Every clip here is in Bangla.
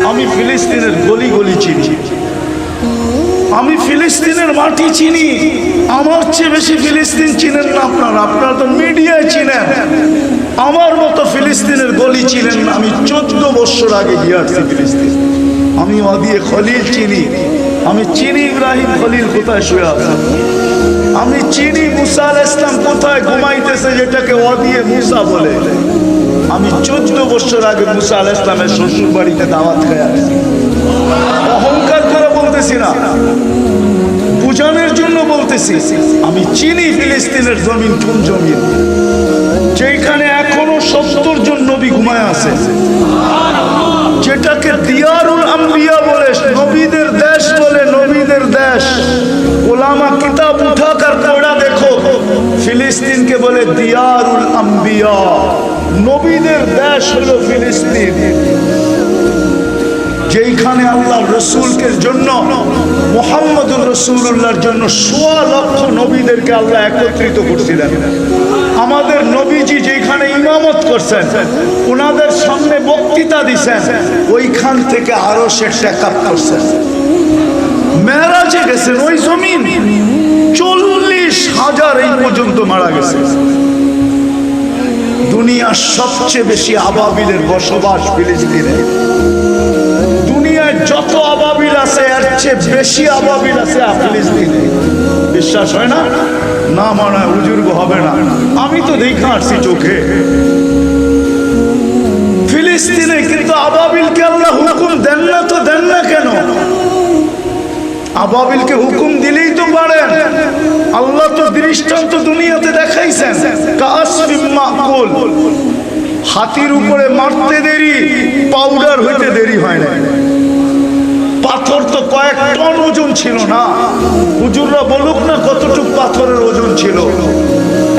আমি ফিলিস্তিনের গলি গলি চিনি, আমি ফিলিস্তিনের মাটি চিনি। আমার চেয়ে বেশি ফিলিস্তিন চিনেন না আপনারা, আপনারা তো মিডিয়ায় চিনেন। আমার মতো ফিলিস্তিনের গলি চিনেন না। আমি 14 বছর আগে গিয়ে আসছি ফিলিস্তিন। আমি ওয়াদিয়ে খলিল চিনি, আমি চিনি ইব্রাহিম খলিল কোথায় শুয়ে আছে, আমি চিনি মুসা আলাইহিস সালাম কোথায় ঘুমাইতেছে, যেটাকে ওয়াদিয়ে মুসা বলে। আমি 14 বছর আগে মুসা আলাইহিস সালামের শ্বশুর বাড়িতে দাওয়াত খেয়ে আসছি। অহংকার করে বলতেছি না, বুঝানোর জন্য বলতেছি। আমি চিনি ফিলিস্তিনের জমিন কোন জমিন, যেখানে এখনো 70 জন নবী ঘুমায় আছে, যেটাকে দিয়ারুল আম্বিয়া বলে, নবীদের দেশ বলে, নবীদের দেশ। ওলামা কিতাব উঠাকার পড়া দেখো, ফিলিস্তিনকে বলে দিয়ারুল আম্বিয়া, নবীদের দেশ হলো ফিলিস্তিন। যেখানে আল্লাহ রসুলকে জন্য, মুহাম্মদুর রাসূলুল্লাহর জন্য 1.25 লক্ষ নবীদেরকে আল্লাহ একত্রিত করছিলেন। আমাদের নবীজি যেখানে ইমামত করছেন, ওনাদের সামনে বক্তৃতা দিছেন, ওইখান থেকে আরো সে টেকআপ করছেন। মেরাজে গেছেন, ওই জমিন 40,000 এই পর্যন্ত মারা গেছে। দুনিয়ার সবচেয়ে বেশি আবাবিলের বসবাস ফিলিস্তিনে। দুনিয়ায় যত আবাবিল আছে এর চেয়ে বেশি আবাবিল আছে ফিলিস্তিনে। বিশ্বাস হয় না? না মানে বুজুর্গ হবে না, আমি তো দেখা আসছি চোখে ফিলিস্তিনে। কিন্তু আবাবিলকে আল্লাহ হুকুম দেন না, তো দেন না কেন? আবাবিলকে হুকুম দিলেই তো পারেন। আল্লাহ তো দৃষ্টান্ত দুনিয়াতে দেখাইছেন। কাসফিম মাকুল, হাতির উপরে মারতে দেরি, পাউডার হইতে দেরি হয় না। পাথর তো কয়েক টন ওজন ছিল না। হুজুররা বলুক না কতটুকু পাথরের ওজন ছিল।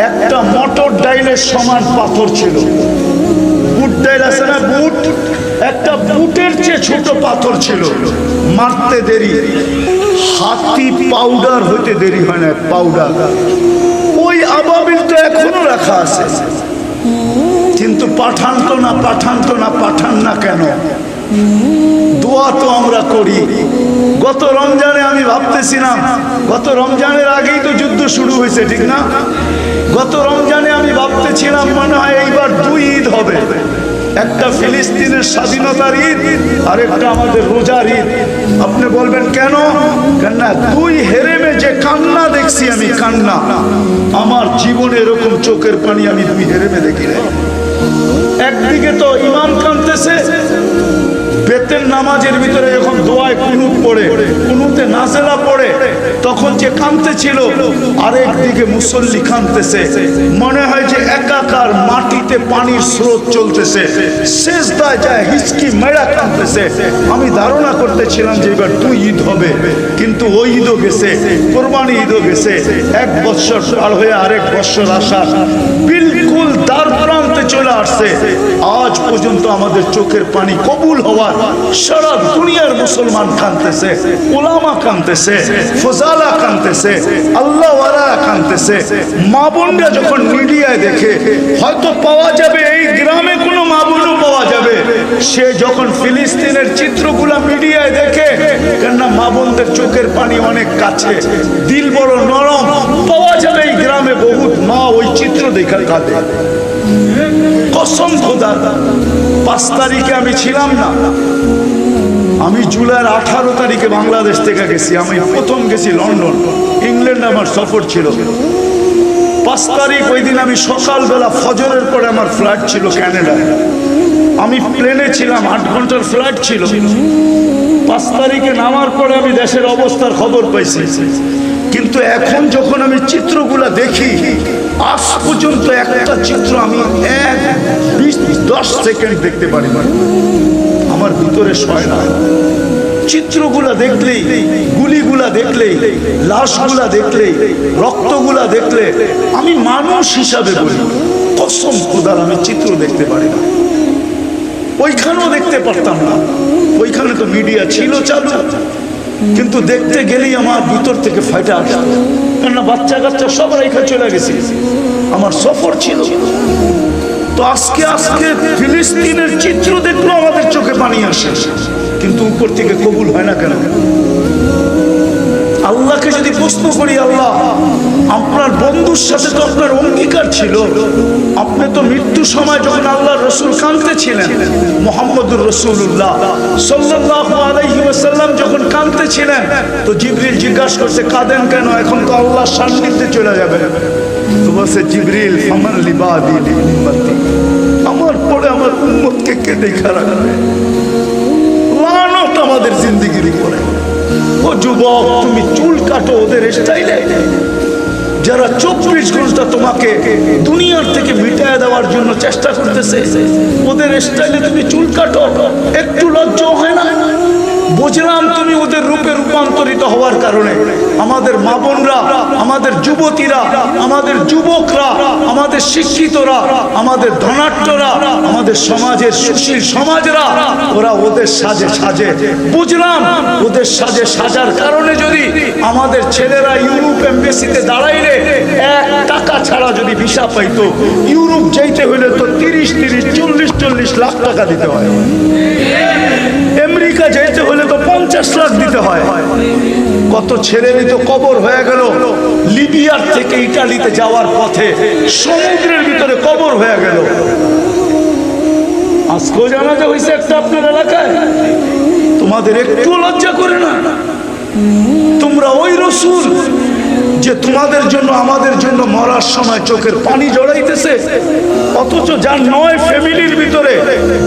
একটা মটর ডাইলের সমান পাথর ছিল। বুট ডাইল আছে না, বুট, একটা বুটের চেয়ে ছোট পাথর ছিল। মারতে দেরি, হাতি পাউডার হইতে দেরি হয় না, পাউডার। ওই আবাবিল তো এখনো রাখা আছে, কিন্তু পাঠান তো না, পাঠান তো না, পাঠান না কেন? দোয়া তো আমরা করি। গত রমজানে আমি ভাবতেছিলাম, গত রমজানের আগেই তো যুদ্ধ শুরু হয়েছে, ঠিক না? গত রমজানে আমি ভাবতেছিলাম মনে হয় এইবার 2 ঈদ হবে, একটা ফিলিস্তিনের স্বাধীনতার ঈদ আর একটা আমাদের রোজার ঈদ। আপনি বলবেন কেন? কেন 2 হেরেমে যে কান্না দেখছি আমি, কান্না আমার জীবনে এরকম চোখের পানি আমি 2 হেরেমে দেখি নাই। একদিকে তো ইমাম কাঁদতেছে, বেতের নামাজের ভিতরে যখন দোয়ায় কুনুত পড়ে, কুনুতে নাজেলা পড়ে, তখন যে কাঁদতে ছিল, আরেকদিকে মুসল্লি কাঁদতেছে। মনে হয় যে একাকার মাটিতে পানির স্রোত চলতেছে, সেজদায় যায় হিচকি মেরা কাঁদতেছে। আমি ধারণা করতেছিলাম যে এবার 2 ঈদ হবে, কিন্তু ওই ঈদও গেছে, কোরবানি ঈদও গেছে। 1 বছর পার হয়ে আরেক বছর আসা বিলকুল দ্বার প্রান্তে চলে আসছে। আজ পর্যন্ত আমাদের চোখের পানি কবুল হওয়ার সারা দুনিয়ার মুসলমান কাঁদতেছে, উলামা কাঁদতেছে, ফজালা কাঁদতেছে, আল্লাহওয়ালা কাঁদতেছে। মা বোনরা যখন মিডিয়ায় দেখে, হয়তো পাওয়া যাবে এই গ্রামে কোনো মা বোনও পাওয়া যাবে, সে যখন ফিলিস্তিনের চিত্রগুলা মিডিয়ায় দেখে, কেননা মা বোনদের চোখের পানি অনেক কাছে, দিল বড় নরম, পাওয়া যাবে এই গ্রামে বহুত মা ওই চিত্র দেখে কাঁদে। কসম খোদা, 5 তারিখে আমি ছিলাম না, আমি জুলাইয়ের 18 তারিখে বাংলাদেশ থেকে গেছি। আমি প্রথম গেছি লন্ডন, ইংল্যান্ড আমার সফর ছিল। 5 তারিখ ওই দিন আমি সকালবেলা ফজরের পরে আমার ফ্লাইট ছিল ক্যানাডায়। আমি প্লেনে ছিলাম, 8 ঘন্টার ফ্লাইট ছিল। 5 তারিখে নামার পরে আমি দেশের অবস্থার খবর পাইছি। কিন্তু এখন যখন আমি চিত্রগুলা দেখি, আজ পর্যন্ত একটা চিত্র আমি 10 সেকেন্ড দেখতে পারি না, আমার ভিতরে সয় না। চিত্রগুলা দেখলেই, গুলিগুলা দেখলেই, লাশগুলা দেখলেই, রক্তগুলা দেখলে আমি মানুষ হিসাবে বলি, কসম খোদার আমি চিত্র দেখতে পারি না। ওইখানেও দেখতে পারতাম না, ওইখানে তো মিডিয়া ছিল চালু, কিন্তু দেখতে গেলেই আমার ভিতর থেকে ফাইটা আসতো। কেননা বাচ্চা কাচ্চা সব রেখা চলে গেছে, আমার সফর ছিল। তো আজকে ফিলিস্তিনের চিত্র দেখলো আমাদের চোখে পানি আসে। কিন্তু উপর থেকে কবুল হয় না কেন? আল্লাহকে যদি প্রশ্ন করি, আল্লাহ আপনার বন্ধুর সাথে তো আপনার অঙ্গীকার ছিল, আপনি তো মৃত্যুর সময় যখন আল্লাহর রসুল কাঁদতেছিলেন, মুহাম্মদুর রাসূলুল্লাহ সাল্লাল্লাহু আলাইহি ওয়াসাল্লাম যখন কাঁদতেছিলেন, তো জিবরিল জিজ্ঞাসা করছে কাঁদেন কেন? এখন তো আল্লাহর সান্নিধ্যে চলে যাবেন। তো বলছে জিবরিল ফামান লিবাদি লিউম্মতি, আমার পরে আমার উম্মতকে কে দেখা রাখবে? লানত আমাদের জিন্দেগির উপরে। ও যুবক, তুমি চুল কাটো ওদের স্টাইলে, যারা 24 ঘন্টা তোমাকে দুনিয়ার থেকে মিটায় দেওয়ার জন্য চেষ্টা করতেছে, ওদের স্টাইলে তুমি চুল কাটো, একটু লজ্জা হয় না? বুঝলাম তুমি ওদের রূপে রূপান্তরিত হওয়ার কারণে আমাদের মা বোনরা, আমাদের যুবতীরা, আমাদের যুবকরা, আমাদের শিক্ষিতরা, আমাদের ধনাঢ্যরা, আমাদের সমাজের সুশীল সমাজরা, ওরা ওদের সাজে সাজে। বুঝলাম ওদের সাজে সাজার কারণে যদি আমাদের ছেলেরা ইউরোপ এমবেসিতে দাঁড়াইলে 1 টাকা ছাড়া যদি ভিসা পাইতো, ইউরোপ যাইতে হলে তো 30-40 লাখ টাকা দিতে হয়, আমেরিকা যেতে হলে তো 50 লাখ দিতে হয়। কত ছেলেরই তো কবর হয়ে গেল, লিবিয়ার থেকে ইটালিতে যাওয়ার পথে সমুদ্রের ভিতরে কবর হয়ে গেল। আজকেও জানাজা হয়েছে একটা আপনার এলাকায়, তোমাদের একটু লজ্জা করে না? তোমরা ওই রসুল যে তোমাদের জন্য আমাদের জন্য মরার সময় চোখের পানি জড়াইতেছে, অথচ যার 9 ফ্যামিলির ভিতরে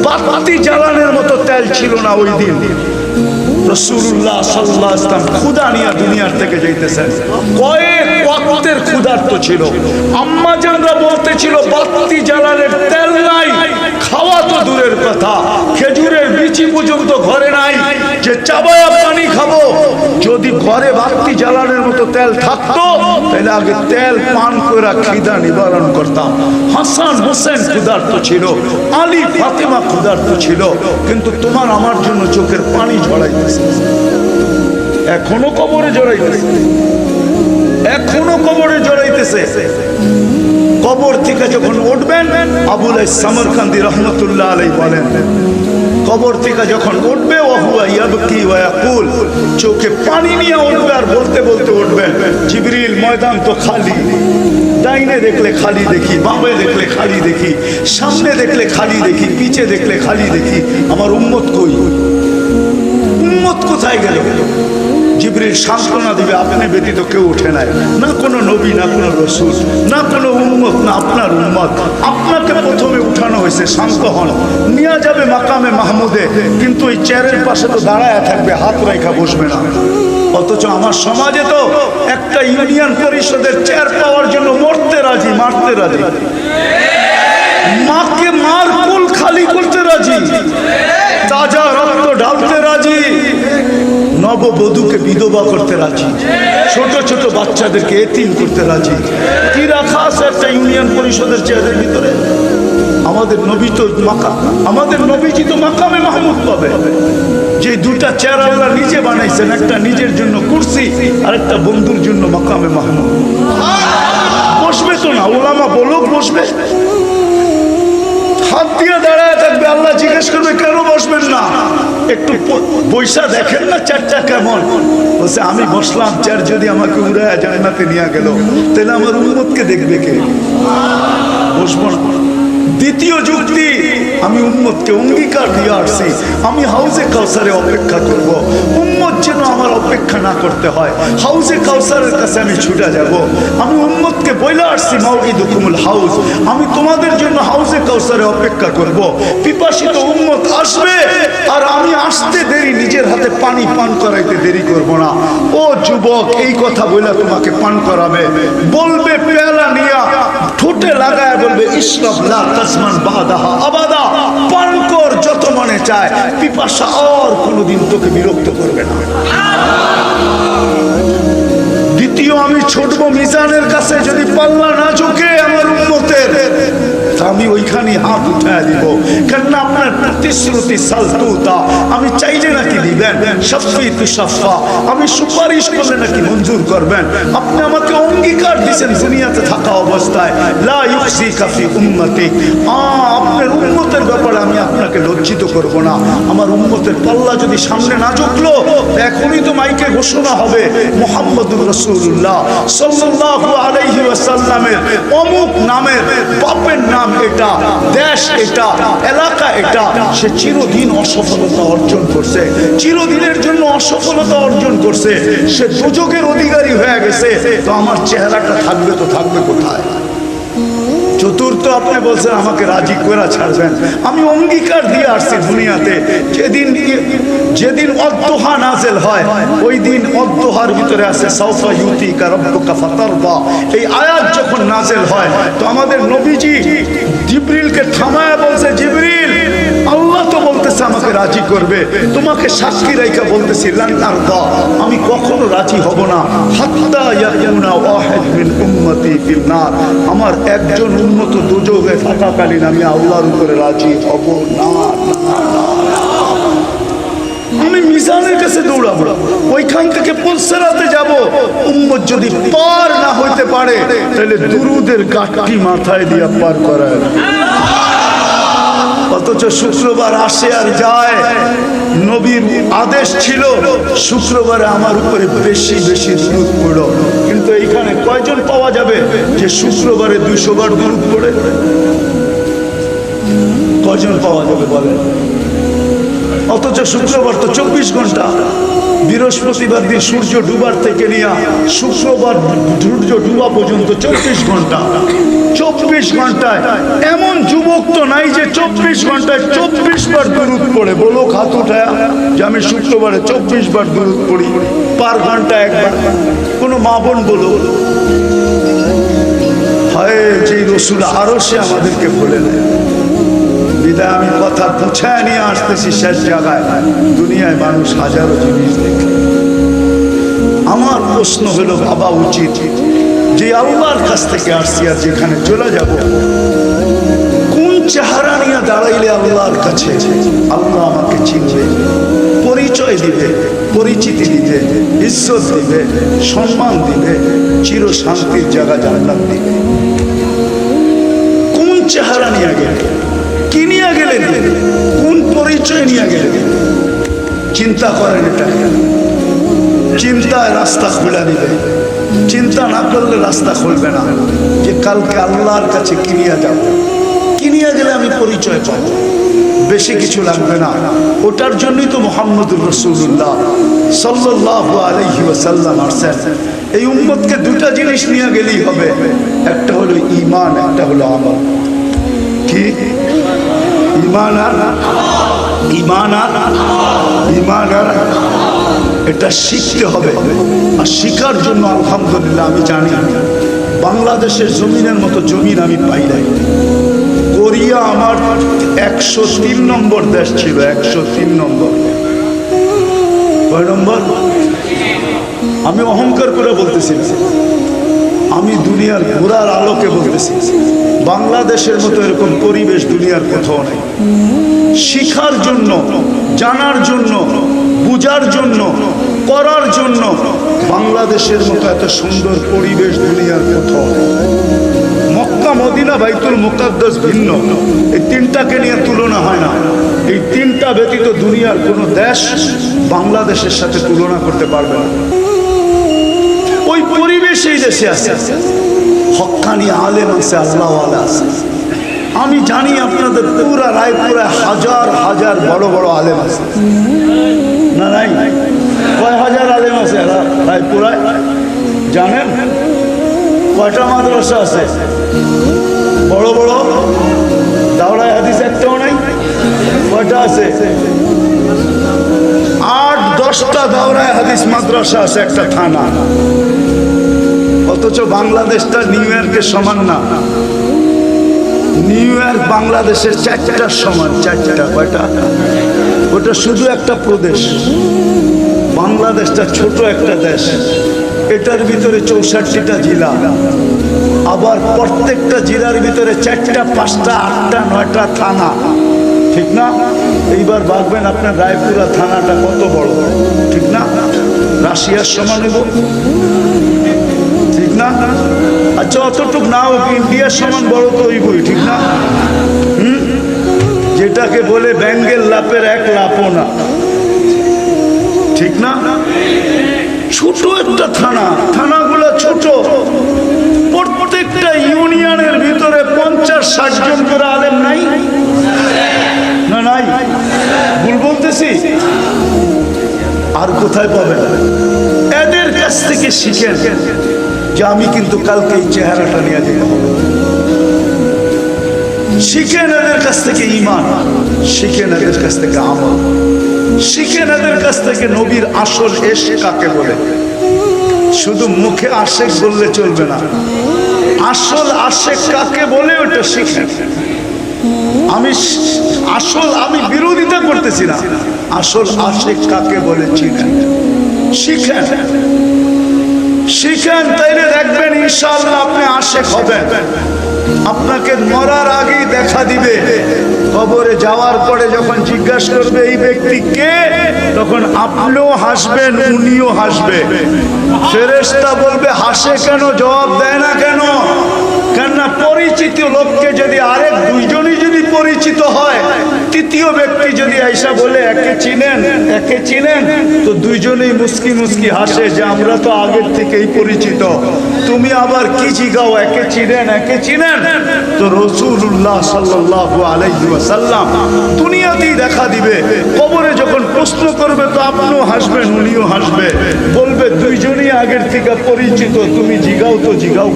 বাতি জ্বালানোর মতো তেল ছিল না ওই দিন। রাসূলুল্লাহ সাল্লাল্লাহু আলাইহি ওয়াসাল্লাম ক্ষুধা নিয়ে দুনিয়ার থেকে যাইতেছেন, কয়েক ওয়াক্তের ক্ষুধার্ত ছিল। আম্মা জানরা বলতেছিল বাতি জ্বালানোর তেল নাই, খাওয়া তো দূরের কথা, খেজুরের বিচি পর্যন্ত ঘরে নাই যে চাবায়া পানি খাবো। যদি ঘরে বাতি জ্বালানোর মতো তেল থাকতো তাহলে আগে তেল পান করে খিদা নিবারণ করতাম। হাসান হোসেন ক্ষুধার্ত ছিল, আলী ফাতেমা ক্ষুধার্ত ছিল, কিন্তু তোমার আমার জন্য চোখের পানি ঝরাইতেছে। এখনো কবরে জড়াইতেছে, এখনো কবরে জড়াইতেছে। কবর থেকে যখন উঠবেন, আবুল সামরকান্দি রহমতুল্লাহ আলাইহি বলেন, কবর থেকে যখন উঠবে ওহুয়া ইয়াবকি ওয়া ইয়াকুল, চোখে পানি নিয়ে উঠবে আর বলতে বলতে উঠবেন, জিবরিল ময়দান তো খালি, ডাইনে দেখলে খালি দেখি, বামে দেখলে খালি দেখি, সামনে দেখলে খালি দেখি, পিছে দেখলে খালি দেখি, আমার উম্মত কই? উম্মত কোথায় গেল? জিবরিল সান্ত্বনা দিবে, আপনি ব্যতীত কেউ ওঠে নাই, না কোনো নবী, না কোনো রসুল, না কোনো উম্মত, না আপনার উম্মত। আপনাকে প্রথমে উঠানো হয়েছে, শান্ত হন, নিয়ে যাবে মাকামে মাহমুদে, কিন্তু ওই চেয়ারের পাশে তো দাঁড়ায় থাকবে, হাত রেখা বসবে না। অথচ আমার সমাজে তো একটা ইউনিয়ন পরিষদের চেয়ার পাওয়ার জন্য মরতে রাজি, মারতে রাজি, মাকে মার কুল খালি করতে রাজি, তাজা রক্ত ঢালতে রাজি, নববধূকে বিধবা করতে রাজি, ছোট ছোট বাচ্চাদেরকে এতিম করতে রাজি। কি রাখা আছে একটা ইউনিয়ন পরিষদের চেয়ারের ভিতরে? আমাদের নবী তো আমাদের নবীজি তো মাকামে মাহমুদ পাবে। যে দুটা চেয়ার আল্লাহ নিজে বানাইছেন, একটা নিজের জন্য কুরসি আর একটা বন্ধুর জন্য মাকামে মাহমুদ। বসবে তো না, ওলামা বলুক বসবে, হাত দিয়ে দাঁড়ায় থাকবে, আল্লাহ জিজ্ঞেস করবে কেন বসবেন না? একটু পয়সা দেখেন না চেয়ারটা কেমন? বলছে আমি বসলাম, চেয়ার যদি আমাকে উড়ায় জান্নাতে নিয়ে গেল তাহলে আমার উম্মতকে দেখবে কে? বসবো না। দ্বিতীয় যুক্তি, আমি উম্মতকে অঙ্গীকার দিয়ে আসছি, আমি হাউজে কাউসারে অপেক্ষা করব, উম্মত যেন আমার অপেক্ষা না করতে হয়, হাউজে কাউসারের কাছে আমি ছুটে যাব। আমি উম্মতকে বইলা আসছি মাউইদুকুমুল হাউজ, আমি তোমাদের জন্য হাউজে কাউসারে অপেক্ষা করব। পিপাসিত উম্মত আসবে আর আমি আসতে দেরি, নিজের হাতে পানি পান করাইতে দেরি করব না। ও যুবক, এই কথা বইলা তোমাকে পান করাবে, বলবে পেয়ালা নিয়া ঠোঁটে লাগায় বলবে ইশরাব লা তাসমান বাদাহা আবাদা, পান কর যত মনে চায়, পিপাসা আর কোনোদিন তোকে বিরক্ত করবে না। দ্বিতীয়, আমি ছুটবো মিজানের কাছে, যদি পাল্লা না ঝুঁকে আমার উম্মতের, আমি ওইখানে হাত উঠায় দিব, কেননা আপনার প্রতিশ্রুতি সালতুতা, আমি চাইলে নাকি দিবেন। দেন, শাফি তুশাফা, আমি সুপারিশ করলে নাকি মঞ্জুর করবেন। আপনি আমাকে অঙ্গীকার দিয়েছেন দুনিয়াতে থাকা অবস্থায়, লা ইউসিকা ফি উম্মতিক, আপনার উম্মতের ব্যাপারে আমি আপনাকে লজ্জিত করব না। আমার উম্মতের পাল্লা যদি সামনে না ঝুঁকলো, এখনই তো মাইকে ঘোষণা হবে মুহাম্মদুর রাসূলুল্লাহ সাল্লাল্লাহু আলাইহি ওয়াসাল্লামের অমুক নামের বাপের নাম এটা, দেশ এটা, এলাকা এটা, সে চিরদিন অসফলতা অর্জন করছে, চিরদিনের জন্য অসফলতা অর্জন করছে, সে দোজখের অধিকারী হয়ে গেছে। তো আমার চেহারাটা থাকবে তো থাকবে কোথায়? চতুর্থ, আপনি বলছেন আমাকে রাজি করে ছাড়বেন। আমি অঙ্গীকার দিয়ে আসছি দুনিয়াতে, যেদিন অদ্দোহা নাজেল হয় ওই দিন অদ্দোহার ভিতরে আছে সাউফা ইউতিকা রাব্বুকা ফাতারদা। এই আয়াত যখন নাজেল হয় তো আমাদের নবীজি জিবরিলকে থামায়া বলছে, জিবরিল, আল্লাহ তো বলতেছে আমাকে রাজি করবে, তোমাকে সাক্ষী রাইখা বলতেছি লান আরদা, আমি কখনো রাজি হব না হাত্তা ইয়াকুনা ওয়াহিদ মিন উম্মতি ফিন নার, আমার একজন উম্মত দোজখে থাকাকালীন আমি আল্লাহর উপরে রাজি হব না। আমি মিজানের কাছে দৌড়াবো, ওইখান থেকে পুলসেরাতে যাব, উম্মত যদি পার না হইতে পারে তাহলে দুরুদের গাঠটি মাথায় দিয়ে পার করায়। অথচ শুক্রবার আসে আর যায়, নবীর আদেশ ছিল শুক্রবারে আমার উপরে বেশি বেশি দুরূদ পড়ো, কিন্তু এইখানে কয়জন পাওয়া যাবে যে শুক্রবারে 200 বার দুরূদ পড়ে? কয়জন পাওয়া যাবে বলেন? অথচ শুক্রবার তো 24 ঘন্টা, বৃহস্পতিবার দিন সূর্য ডুবার থেকে নিয়ে শুক্রবার সূর্য ডুবা পর্যন্ত 24 ঘন্টা। 24 ঘন্টায় এমন যুবক তো নাই যে 24 ঘন্টায় 24 বার দুরূদ পড়ে। বলো হাত উঠায় যে আমি শুক্রবারে 24 বার দুরূদ পড়ি, পার ঘন্টা একবার। কোনো মা বোন বলো, হয় যে রসুল আরো সে আমাদেরকে বলে নেয়। বিদায় আমি কথা পুছায় নিয়ে আসতেছি শেষ জায়গায়। দুনিয়ায় মানুষ হাজারো জিনিস দেখে। আমার প্রশ্ন হলো, ভাবা উচিত যে আল্লাহর কাছ থেকে আসছি আর যেখানে চলে যাব, কোন চেহারা নিয়ে দাঁড়াইলে আল্লাহর কাছে আল্লাহ আমাকে চিনবে, পরিচয় দিবে, পরিচিতি দিবে, ইজ্জত দিবে, সম্মান দিবে, চির শান্তির জায়গা জান্নাত দিবে। কোন চেহারা নিয়ে গেলে, কি নিয়ে গেলেন, কোন পরিচয় নিয়ে গেলেন? চিন্তা করেন এটা। চিন্তায় রাস্তা খুলে দিবে, চিন্তা না করলে রাস্তা খুলবে না। যে কালকে আল্লাহর কাছে কি নিয়ে যাব, কি নিয়ে গেলে আমি পরিচয় পাব, বেশি কিছু লাগবে না। ওটার জন্যই তো মুহাম্মদুর রাসূলুল্লাহ সাল্লাল্লাহু আলাইহি ওয়াসাল্লাম আসেন। এই উম্মতকে দুটা জিনিস নিয়ে গেলেই হবে, একটা হলো ঈমান, একটা হলো আমল। কি? ঈমান আর ঈমান আর ঈমান আর এটা শিখতে হবে। আর শিখার জন্য আলহামদুলিল্লাহ আমি জানি বাংলাদেশের জমিনের মতো জমিন আমি পাই নাই। কোরিয়া আমার 103 নম্বর দেশ ছিল, 103 নম্বর। কয় নম্বর? আমি অহংকার করে বলতেছি, আমি দুনিয়ার ঘোরার আলোকে বলতেছি, বাংলাদেশের মতো এরকম পরিবেশ দুনিয়ার কোথাও নেই। শিখার জন্য, জানার জন্য, বুঝার জন্য, করার জন্য বাংলাদেশের মতো এত সুন্দর পরিবেশ দুনিয়ার কোথাও নেই। মক্কা, মদিনা, বাইতুল মুকাদ্দাস ভিন্ন, এই তিনটাকে নিয়ে তুলনা হয় না। এই তিনটা ব্যতীত দুনিয়ার কোনো দেশ বাংলাদেশের সাথে তুলনা করতে পারবে না। ওই পরিবেশ এই দেশে আছে, হক্কানি আলেম আছে, আল্লাহওয়ালা আছে। আমি জানি আপনাদের পুরা রায়পুরায় হাজার হাজার বড় বড় আলেম আছে, না নাই? কয় হাজার আলেম আছে রায়পুরায় জানেন? কয়টা মাদ্রাসা আছে বড় বড়? দাওরায়ে হাদিস একটাও নাই। কয়টা আছে? 8-10টা দাওরায়ে হাদিস মাদ্রাসা আছে, একটা থানা। অথচ বাংলাদেশটা নিউ ইয়র্কের সমান না। নিউ ইয়র্ক বাংলাদেশের 4টার সমান, 4টা। কয়টা? ওটা শুধু একটা প্রদেশ। বাংলাদেশটা ছোট একটা দেশ, এটার ভিতরে 64টা জেলা, আবার প্রত্যেকটা জেলার ভিতরে 4টা, 5টা, 8টা, 9টা থানা, ঠিক না? এইবার ভাববেন আপনার রায়পুরা থানাটা কত বড়, ঠিক না? রাশিয়ার সমান হইব, ঠিক না? আচ্ছা অতটুক না হোক, ইন্ডিয়ার সমান বড় তো হইবই, ঠিক না? যেটাকে বলে ব্যাঙ্গের লাপের এক লাপও না, ঠিক না? ছোট একটা থানা, থানাগুলো ছোট, প্রত্যেকটা ইউনিয়নের ভিতরে 50-60 জন করে আলেম নাই না? নাই? ভুল বলতেছি? আর কোথায় পাবেন? এদের কাছ থেকে শিখেন যে আমি কিন্তু কালকে এই চেহারাটা নিয়ে যাব। শিখেন এদের কাছ থেকে ঈমান, শিখেন এদের কাছ থেকে আমল, শিখেন এদের কাছ থেকে নবীর আসল এশক কাকে বলে। শুধু মুখে আশেক বললে চলবে না, আসল আশেক কাকে বলে ওটা শিখেন। আমি বিরোধিতা করতেছি না, আসল আশেক কাকে বলে চিনেন, শিখেন, শিখেন, তাইলে দেখবেন ইনশাআল্লাহ আপনি আশেক হবেন। আপনাকে মরার আগেই দেখা দিবে, কবরে যাওয়ার পরে যখন জিজ্ঞাসা করবে এই ব্যক্তি কে, তখন আপনিও হাসবেন, উনিও হাসবে। ফেরেশতা বলবে হাসে কেন, জবাব দেয় না কেন? কেননা পরিচিত লোককে যদি আরেক দুইজনই যদি পরিচিত হয়, তৃতীয় ব্যক্তি যদি আইসা বলে একে চিনেন, একে চিনেন, তো দুইজনেই মুস্কি মুস্কি হাসে যে আমরা তো আগের থেকেই পরিচিত। তুমি আবার কি জিগাও একে চিনেন, একে চিনেন? তো রাসূলুল্লাহ সাল্লাল্লাহু আলাইহি ওয়াসাল্লাম দুনিয়াতেই দেখা দিবে, কবরে যখন প্রশ্ন করবে তো আপনিও হাসবেন, উনিও হাসবে, বলবে দুইজনই আগের থেকে পরিচিত, তুমি জিগাও তো জিগাও।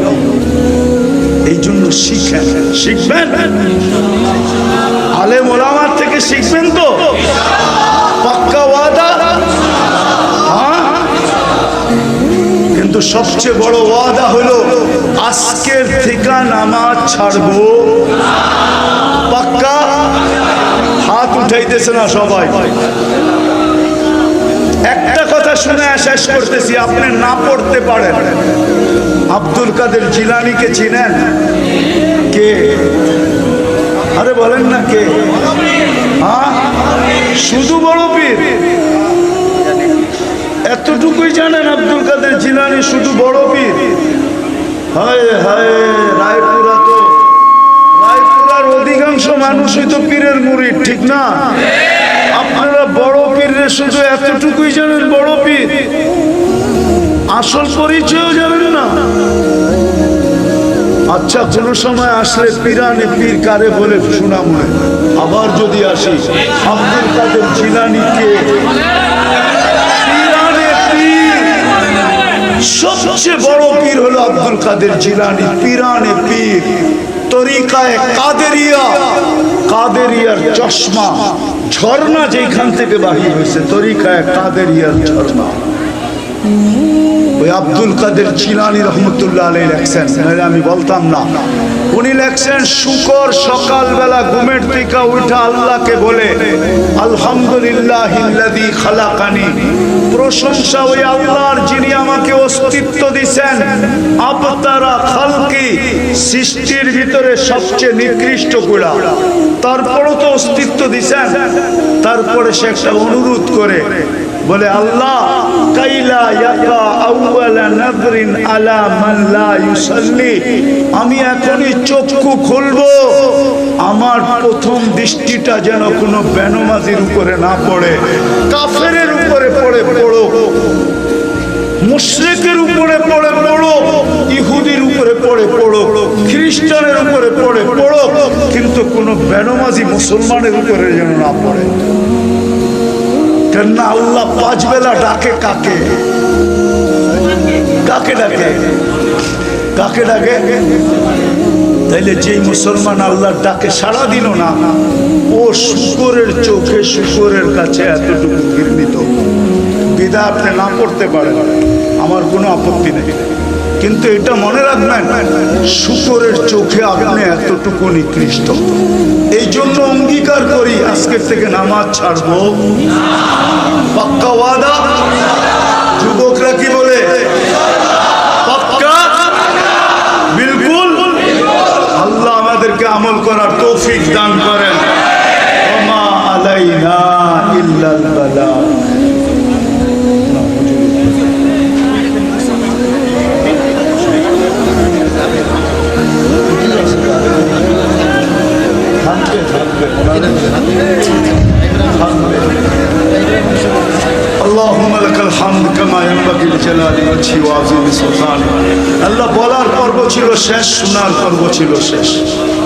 এই জন্য শিখেন, শিখবেন, আলেম ওলামার থেকে শিখবেন তো, পাক্কা ওয়াদা। হ্যাঁ, কিন্তু সবচেয়ে বড় ওয়াদা হলো আজকের থেকে নামাজ ছাড়বো। পাক্কা? হাত উঠাইতেছে না সবাই। একটা কথা শুনে শেষ করতেছি, আপনি না পড়তে পারেন, আব্দুল কাদের জিলানীকে চিনেন? কে? আরে বলেন না কে? হ্যাঁ, শুধু বড় পীর? এতটুকুই জানেন আব্দুল কাদের জিলানী শুধু বড় পীর? হায় হায়, রায়পুরা তো, রায়পুরার অধিকাংশ মানুষই তো পীরের মুরিদ, ঠিক না? আপনারা বড় পীরের শুধু এতটুকুই জানেন, বড় পীর, আসল পরিচয় জানেন না। আচ্ছা, কোন সময় আসলে পিরানে পীর কারে বলে শোনাম, আবার যদি আসি আব্দুল কাদের জিলানীকে পিরানে পীর, সবচেয়ে বড় পীর হলো আব্দুল কাদের জিলানী, পিরানে পীর, তরিকায়ে কাদেরিয়া, কাদেরিয়ার চশমা, ঝর্ণা যেখান থেকে বাহির হয়েছে, তরিকায়ে কাদেরিয়ার ঝর্ণা। ওই আব্দুল কাদের জিলানী রহমতুল্লাহ আলাইহি লেখছেন, আমি বলতাম না, উনি লেখছেন শুকর সকালবেলা ঘুমের থেকে উঠা আল্লাহকে বলে আলহামদুলিল্লাহিল্লাযী খালাকানি, প্রশংসা ওই আল্লাহর যিনি আমাকে অস্তিত্ব দিয়েছেন, আবতারা খালকি, সৃষ্টির ভিতরে সবচেয়ে নিকৃষ্ট গুলা, তারপরও তো অস্তিত্ব দিয়েছেন। তারপরে সে একটা অনুরোধ করে বলে আল্লাহ কাইলা ইয়াকা আউয়ালা নাযরিন আলা মান লা ইউসাল্লি, আমি এখনই চক্ষু খুলবো, আমার প্রথম দৃষ্টিটা যেন কোনো বেনমাজির উপরে না পড়ে, কাফেরের উপরে পড়ে পড়ো, মুশরিকের উপরে পড়ে পড়ো, ইহুদির উপরে পড়ে পড়ো, খ্রিস্টানের উপরে পড়ে পড়ো, কিন্তু কোনো বেনমাজি মুসলমানের উপরে যেন না পড়ে। কেন আল্লাহ 5 বেলা ডাকে কাকে? কাকে ডাকে? কাকে ডাকে? তাইলে যেই মুসলমান আল্লাহর ডাকে সাড়া দিল না, ও শুকরের চোখে শুকরের কাছে এতটুকু ঘৃণিত। বিধায় আপনি না পড়তে পারেন, আমার কোনো আপত্তি নেই, কিন্তু এটা মনে রাখবেন শুকরের চোখে আপনি এতটুকু নিকৃষ্ট। এই জন্য অঙ্গীকার করি আজকের থেকে নামাজ ছাড়বো। পাক্কা ওয়াদা? যুবকরা কি বলে? পাক্কা? বিলকুল? আল্লাহ আমাদেরকে আমল করার তৌফিক দান করেন। ওমা আলাইনা আল্লাহুম্মা লাকাল হামদ কামা ইয়ানবাগি লিজালালি ওয়াজহি ওয়া আযীমি সুলতানি। আল্লাহ বলার পর্ব ছিল শেষ, শোনার পর্ব ছিল শেষ,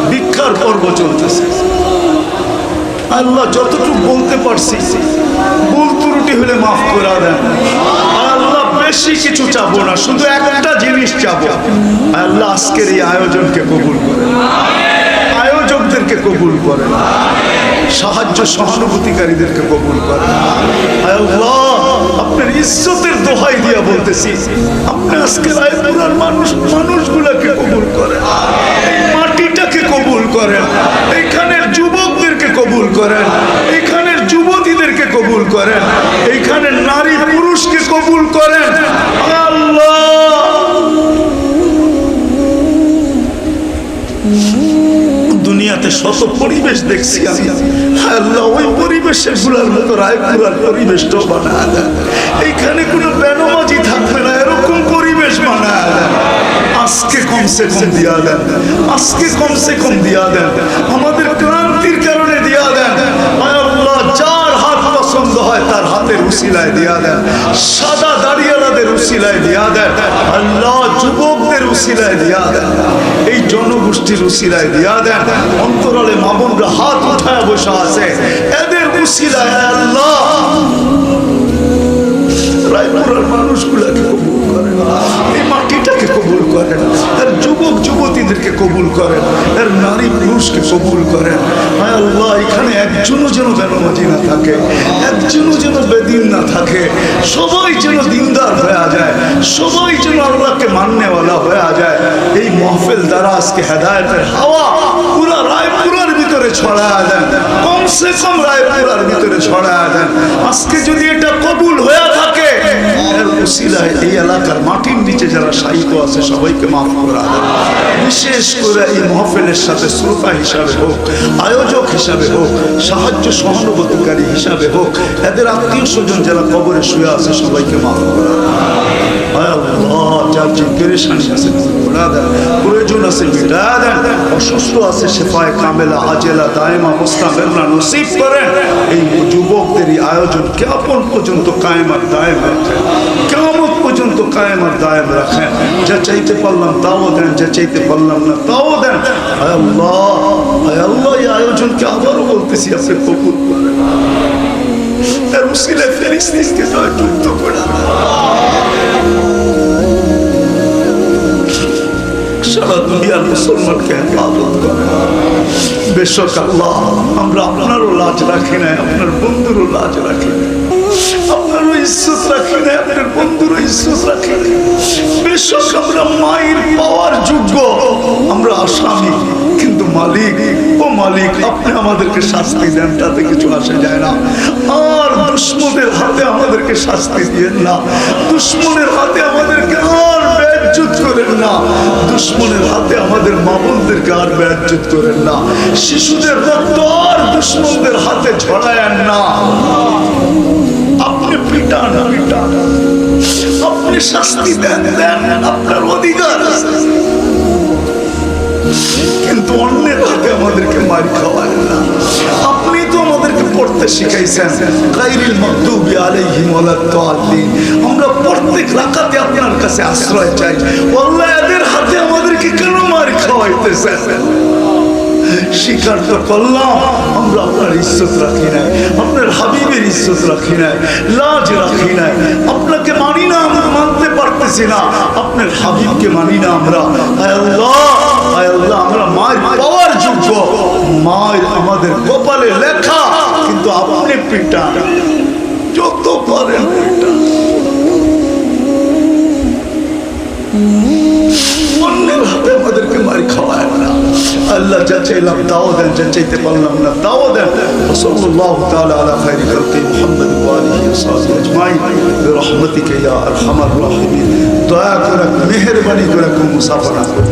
ভিক্ষার পর্ব চলতেছে। আল্লাহ যতটুকু বলতে পারছি ভুল ত্রুটি হলে মাফ করে দেন। আল্লাহ বেশি কিছু চাবো না, শুধু একটা জিনিস চাবো, আল্লাহ আজকের এই আয়োজনকে কবুল করেন, আয়োজকদেরকে কবুল করেন, সাহায্য সহানুভূতিকারীদেরকে কবুল করেন। আল্লাহ আপনার ইজ্জতের দোহাই দিয়া বলতেছি, আপনি আজকে রায়পুরার মানুষগুলোকে কবুল করেন, এই মাটিটাকে কবুল করেন, এইখানের যুবকদেরকে কবুল করেন, এইখানের যুবতীদেরকে কবুল করেন, এইখানের নারী পুরুষকে কবুল করেন। আল্লাহ দুনিয়াতে শত পরিবেশ দেখছি আমি, আল্লাহ ওই পরিবেশের গুলার মতো রায়পুরার পরিবেশটাও বানায় দেন। এইখানে কোনো বেনমাজি থাকবে না, এরকম পরিবেশ বানায় দেন। আজকে কমসে কম দিয়া দেন, আজকে কমসে কম দিয়া দেন, আমাদের ক্রান্তির কারণে দিয়া দেন। আল্লাহ যার হাত পছন্দ হয় তার হাতের উসিলায় দিয়া দেন, সাদা দাড়িয়ালাদের উসিলায় দিয়া দেন, আল্লাহ যুবকদের উসিলায় দিয়া দেন, এই জনগোষ্ঠীর উসিলায় দিয়া দেন। অন্তরালে মা বোনরা হাত উঠায় বসে আছে, এদের উসিলায় আল্লাহ রায়পুরার মানুষগুলাকে কবুল করেন, এই মাটিটাকে কবুল করেন, এর যুবক যুবতীদেরকে কবুল করেন, এর নারী পুরুষকে কবুল করেন। আল্লাহ এখানে একজনও যেন বেনমাজি না থাকে, একজনও যেন বেদিন না থাকে, সবাই যেন দিনদার হয়ে যায়, সবাই যেন আল্লাহকে মাননেওয়ালা হয়ে যায়। এই মাহফিল দ্বারা আজকে হেদায়েতের হাওয়া পুরা রায়পুরার ভিতরে ছড়ায় দেন, কমসে কম রায়পুরার ভিতরে ছড়ায় দেন। আজকে যদি এটা কবুল হয়ে থাকে, এর উসিলায় এই এলাকার মাটির নিচে যারা শায়িত আছে সবাইকে মাফ করা দেন। বিশেষ করে এই মাহফিলের সাথে শ্রোতা হিসাবে হোক, আয়োজক হিসাবে হোক, সাহায্য সহানুভূতিকারী হিসাবে হোক, এদের আত্মীয় স্বজন যারা কবরে শুয়ে আছে সবাইকে মাফ করা দেন। যার যে পেরেশানি আছে প্রয়োজন আছে মিটা দেন, অসুস্থ আছে শেফায়ে কামেলা আজেলা দায়েমা মুস্তামিররা নসিব করেন। এই যুবকদের এই আয়োজন কিয়ামত পর্যন্ত কায়েম আর দায়েম রাখেন, কিয়ামত পর্যন্ত কায়েম আর দায়েম রাখেন। যা চাইতে পারলাম তাও দেন, যা চাইতে পারলাম না তাও দেন। হায় আল্লাহ, হায় আল্লাহ, এই আয়োজনকে আবারও বলতেছি আপনি কবুল করেন, এর উসিলায় ফেরেশতাকে যুক্ত করে সারা দুনিয়ার মুসলমানকে হেফাজত করে। বেশক আল্লাহ আমরা আপনারও লাজ রাখি না, আপনার বন্ধুরও লাজ রাখি না, আপনারও ইজ্জত রাখি না, আপনার বন্ধুরও ইজ্জত রাখি না। বেশক আমরা মায়ের পাওয়ার যোগ্য, আমরা আসামি, কিন্তু মালিক, ও মালিক আপনি আমাদেরকে শাস্তি দেন, তাতে কিছু আসে যায় না। আর দুশ্মনের হাতে আমাদেরকে শাস্তি দিয়েন না, দুশ্মনের হাতে আমাদেরকে আর বেইজ্জত করেন না, দুশ্মনের হাতে আমাদের মা বোনদেরকে আর বেইজ্জত করেন না, শিশুদের রক্ত আর দুশ্মনদের হাতে ঝরায়েন না। আপনি পিটান, পিটান, আপনি শাস্তি দেন, দেন, আপনার অধিকার আছে, কিন্তু অন্যের হাতে আমাদেরকে মার খাওয়ায় না। আপনি তো আমাদেরকে পড়তে শিখাইছেন, গায়রিল মাগদুবি আলাইহিম ওয়ালাদ দাল্লিন। আমরা প্রত্যেক রাকাতে আপনার কাছে আশ্রয় চাই, আল্লাহ এদের হাতে আমাদেরকে কেন মার খাওয়াইতেছেন? স্বীকার তো করলাম আমরা আপনার ইজ্জত রাখি নাই, আপনার হাবিবের ইজ্জত রাখি নাই, লাজ রাখি নাই, আপনাকে মানি না, আমরা মানতে পারতেছি না, আপনার হাবিবকে মানি না আমরা। হায় আল্লাহ, হায় আল্লাহ, আমরা মায়ের পাওয়ার যোগ্য, মায়ের আমাদের কপালে লেখা, কিন্তু আপনি পিটা যত পারেন পিটা, অন্যের হাতে আমাদেরকে মার খাওয়ায় না। আল্লাহ যা চাইলাম তাও দেন, যা চাইতে পারলাম না তাও দেন। সাল্লাল্লাহু তাআলা আলা খায়রি খালকি মুহাম্মদ ওয়া আলিহি ওয়া সাহবিহি আজমাইন বিরহমাতিকা ইয়া আরহামার রাহিমিন। দয়া করে মেহেরবানি করে মুসাফা করুন।